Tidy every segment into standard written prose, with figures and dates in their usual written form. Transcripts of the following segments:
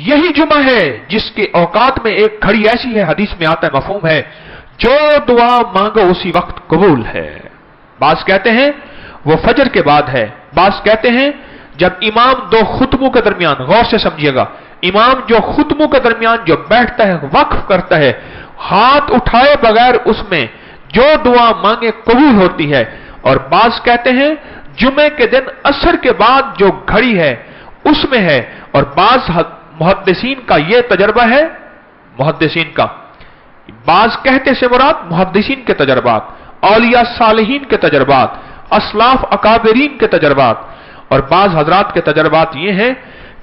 یہی جمعہ ہے جس کے اوقات میں ایک گھڑی ایسی ہے، حدیث میں آتا ہے، مفہوم ہے، جو دعا مانگو اسی وقت قبول ہے۔ بعض کہتے ہیں وہ فجر کے بعد ہے، بعض کہتے ہیں جب امام دو خطبوں کے درمیان، غور سے سمجھیے گا، امام جو خطبوں کے درمیان جو بیٹھتا ہے، وقف کرتا ہے، ہاتھ اٹھائے بغیر اس میں جو دعا مانگے قبول ہوتی ہے۔ اور بعض کہتے ہیں جمعے کے دن عصر کے بعد جو گھڑی ہے اس میں ہے۔ اور بعض محدثین کا یہ تجربہ ہے، محدثین کا، بعض کہتے سے مراد محدثین کے تجربات، اولیاء صالحین کے تجربات، اسلاف اکابرین کے تجربات، اور بعض حضرات کے تجربات یہ ہیں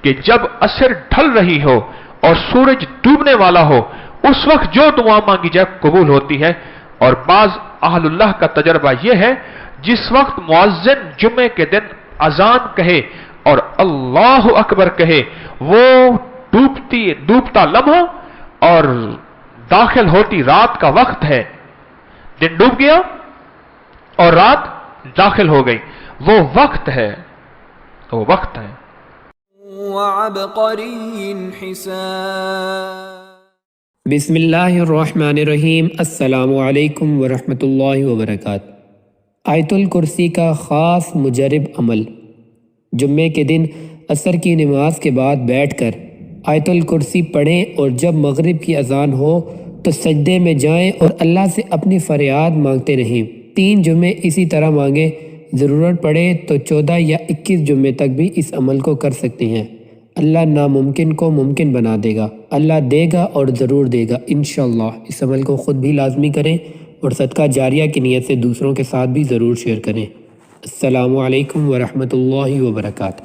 کہ جب عصر ڈھل رہی ہو اور سورج ڈوبنے والا ہو اس وقت جو دعا مانگی جائے قبول ہوتی ہے۔ اور بعض اہل اللہ کا تجربہ یہ ہے جس وقت مؤذن جمعے کے دن اذان کہے اور اللہ اکبر کہے، وہ ڈوبتا لمحہ اور داخل ہوتی رات کا وقت ہے، دن ڈوب گیا اور رات داخل ہو گئی، وہ وقت ہے، تو وہ وقت ہے۔ وعبقری حسان۔ بسم اللہ الرحمن الرحیم۔ السلام علیکم ورحمۃ اللہ وبرکاتہ۔ آیت الکرسی کا خاص مجرب عمل۔ جمعے کے دن عصر کی نماز کے بعد بیٹھ کر آیت الکرسی پڑھیں، اور جب مغرب کی اذان ہو تو سجدے میں جائیں اور اللہ سے اپنی فریاد مانگتے رہیں۔ 3 جمعے اسی طرح مانگیں، ضرورت پڑے تو 14 یا 21 جمعے تک بھی اس عمل کو کر سکتے ہیں۔ اللہ ناممکن کو ممکن بنا دے گا، اللہ دے گا اور ضرور دے گا انشاءاللہ۔ اس عمل کو خود بھی لازمی کریں اور صدقہ جاریہ کی نیت سے دوسروں کے ساتھ بھی ضرور شیئر کریں۔ السلام علیکم ورحمۃ اللہ وبرکاتہ۔